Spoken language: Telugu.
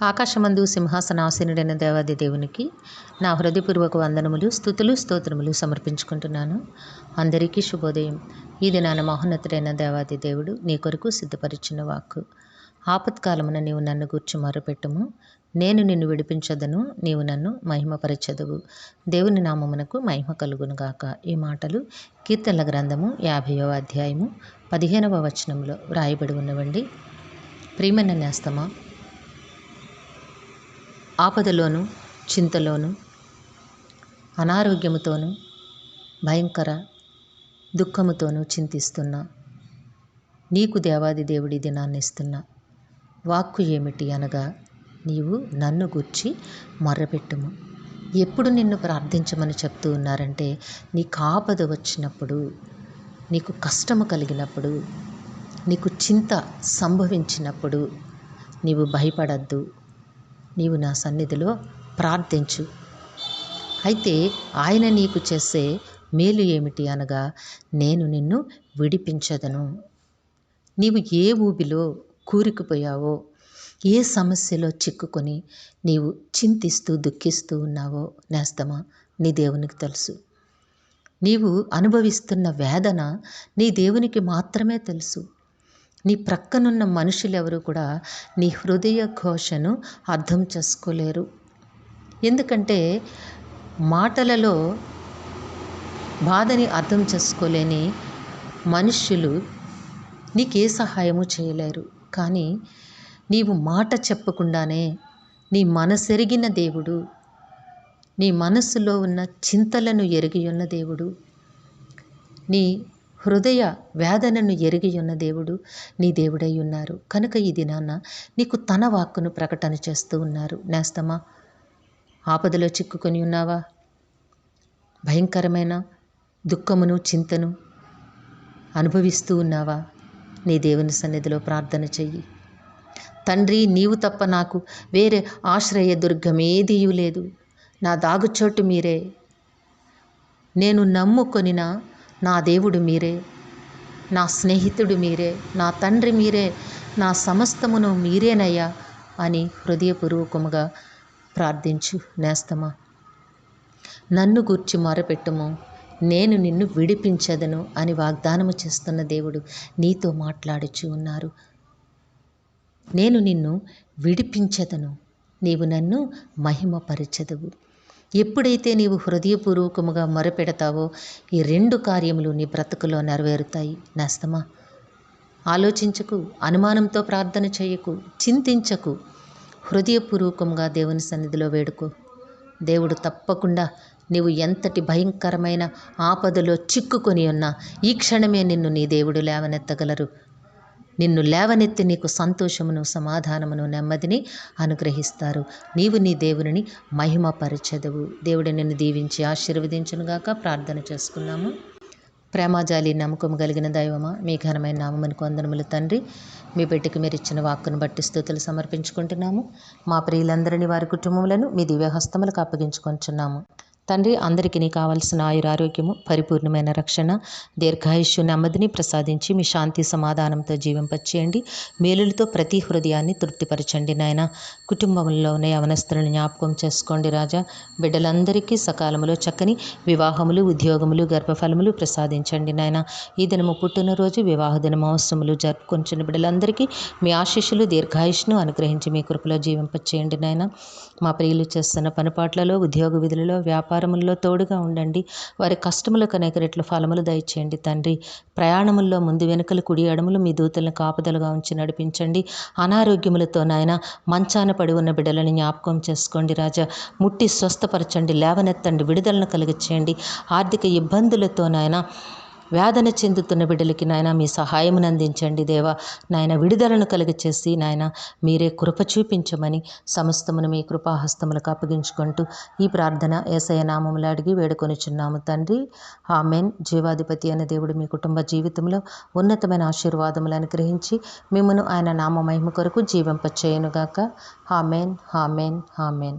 ఆకాశమందు సింహాసనాసీనుడైన దేవాది దేవునికి నా హృదయపూర్వక వందనములు, స్తుతులు, స్తోత్రములు సమర్పించుకుంటున్నాను. అందరికీ శుభోదయం. ఈ దినాన మహోన్నతుడైన దేవాది దేవుడు నీ కొరకు సిద్ధపరిచిన వాక్కు. ఆపత్కాలమున నీవు నన్ను గూర్చి మొరపెట్టుము, నేను నిన్ను విడిపించదను, నీవు నన్ను మహిమపరచెదవు. దేవుని నామమునకు మహిమ కలుగునుగాక. ఈ మాటలు కీర్తనల గ్రంథము 50వ అధ్యాయము 15వ వచనంలో వ్రాయబడి ఉన్నవండి. ప్రియమైన నేస్తమా, ఆపదలోను, చింతలోను, అనారోగ్యముతోనూ, భయంకర దుఃఖముతోనూ చింతిస్తున్నా నీకు దేవాది దేవుడి దినాన్ని ఇస్తున్నా వాక్కు ఏమిటి అనగా, నీవు నన్ను గూర్చి మొర్రపెట్టుము. ఎప్పుడు నిన్ను ప్రార్థించమని చెప్తూ ఉన్నారంటే, నీకు ఆపద వచ్చినప్పుడు, నీకు కష్టము కలిగినప్పుడు, నీకు చింత సంభవించినప్పుడు నీవు భయపడద్దు, నీవు నా సన్నిధిలో ప్రార్థించు. అయితే ఆయన నీకు చేసే మేలు ఏమిటి అనగా, నేను నిన్ను విడిపించదను. నీవు ఏ ఊబిలో కూరుకుపోయావో, ఏ సమస్యలో చిక్కుకొని నీవు చింతిస్తూ దుఃఖిస్తూ ఉన్నావో నేస్తమా, నీ దేవునికి తెలుసు. నీవు అనుభవిస్తున్న వేదన నీ దేవునికి మాత్రమే తెలుసు. నీ ప్రక్కనున్న మనుషులెవరు కూడా నీ హృదయ ఘోషను అర్థం చేసుకోలేరు. ఎందుకంటే మాటలలో బాధని అర్థం చేసుకోలేని మనుష్యులు నీకే సహాయము చేయలేరు. కానీ నీవు మాట చెప్పకుండానే నీ మనసెరిగిన దేవుడు, నీ మనసులో ఉన్న చింతలను ఎరిగి ఉన్న దేవుడు, నీ హృదయ వేదనను ఎరిగి ఉన్న దేవుడు నీ దేవుడై ఉన్నారు. కనుక ఈ దినాన నీకు తన వాక్కును ప్రకటన చేస్తూ ఉన్నారు. నేస్తమా, ఆపదలో చిక్కుకొని ఉన్నావా? భయంకరమైన దుఃఖమును, చింతను అనుభవిస్తూ ఉన్నావా? నీ దేవుని సన్నిధిలో ప్రార్థన చెయ్యి. తండ్రి, నీవు తప్ప నాకు వేరే ఆశ్రయ దుర్గం ఏదీయూ లేదు. నా దాగుచోటు మీరే. నేను నమ్ముకొనిన నా దేవుడు మీరే, నా స్నేహితుడు మీరే, నా తండ్రి మీరే, నా సమస్తమును మీరేనయ్యా అని హృదయపూర్వకముగా ప్రార్థించు. నేస్తమా, నన్ను గూర్చి మొరపెట్టుము, నేను నిన్ను విడిపించదను అని వాగ్దానము చేస్తున్న దేవుడు నీతో మాట్లాడుచు ఉన్నారు. నేను నిన్ను విడిపించదను, నీవు నన్ను మహిమపరచెదవు. ఎప్పుడైతే నీవు హృదయపూర్వకముగా మొరపెడతావో ఈ 2 కార్యములు నీ బ్రతుకులో నెరవేరుతాయి. నేస్తమా, ఆలోచించకు, అనుమానంతో ప్రార్థన చేయకు, చింతించకు. హృదయపూర్వకంగా దేవుని సన్నిధిలో వేడుకో. దేవుడు తప్పకుండా నీవు ఎంతటి భయంకరమైన ఆపదలో చిక్కుకొని ఉన్నా ఈ క్షణమే నిన్ను నీ దేవుడు లేవనెత్తగలరు. నిన్ను లేవనెత్తి నీకు సంతోషమును, సమాధానమును, నెమ్మదిని అనుగ్రహిస్తారు. నీవు నీ దేవుని మహిమపరచెదవు. దేవుడు నిన్ను దీవించి ఆశీర్వదించునుగాక. ప్రార్థన చేసుకున్నాము. ప్రేమజాలి నమ్మకం కలిగిన దైవమా, మీ ఘనమైన నామమునకు వందనములు తండ్రి. మీ బిడ్డకి మీరు ఇచ్చిన వాక్కును బట్టి స్తుతులు సమర్పించుకుంటున్నాము. మా ప్రియులందరినీ, వారి కుటుంబములను మీ దివ్యహస్తములకు అప్పగించుకొంచున్నాము. తండ్రి, అందరికీ నీ కావలసిన ఆయురారోగ్యము, పరిపూర్ణమైన రక్షణ, దీర్ఘాయుష్యు, నెమ్మదిని ప్రసాదించి మీ శాంతి సమాధానంతో జీవింపచేయండి. మేలులతో ప్రతి హృదయాన్ని తృప్తిపరచండి నాయన. కుటుంబంలోనే యవనస్తులను జ్ఞాపకం చేసుకోండి రాజా. బిడ్డలందరికీ సకాలంలో చక్కని వివాహములు, ఉద్యోగములు, గర్భఫలములు ప్రసాదించండి నాయన. ఈ దినము పుట్టినరోజు, వివాహ దిన మహోత్సవములు జరుపుకొంచున్న బిడ్డలందరికీ మీ ఆశీస్సులు, దీర్ఘాయుష్ను అనుగ్రహించి మీ కృపలో జీవింపచేయండి నాయన. మా ప్రియులు చేస్తున్న పనిపాట్లలో, ఉద్యోగ విధులలో, వ్యాపారముల్లో తోడుగా ఉండండి. వారి కష్టములకు అనేక రెట్ల ఫలములు దయచేయండి తండ్రి. ప్రయాణముల్లో ముందు వెనుకలు, కుడి ఎడములు మీ దూతలను కాపుదలుగా ఉంచి నడిపించండి. అనారోగ్యములతో నాయన మంచాన పడి ఉన్న బిడ్డలను జ్ఞాపకం చేసుకోండి రాజా. ముట్టి స్వస్థపరచండి, లేవనెత్తండి, విడుదలను కలిగచేయండి. ఆర్థిక ఇబ్బందులతో నాయన వేదన చెందుతున్న బిడ్డలకి నాయన మీ సహాయమును అందించండి దేవా. నాయన విడుదలను కలుగచేసి నాయన మీరే కృప చూపించమని సమస్తమును మీ కృపాహస్తములకు అప్పగించుకుంటూ ఈ ప్రార్థన యేసయ్య నామములో అడిగి వేడుకొనిచున్నాము తండ్రి. ఆమెన్. జీవాధిపతి అనే దేవుడు మీ కుటుంబ జీవితంలో ఉన్నతమైన ఆశీర్వాదములు అనుగ్రహించి మిమ్మును ఆయన నామ మహిమ కొరకు జీవింపచేయునుగాక. Amen, amen, amen.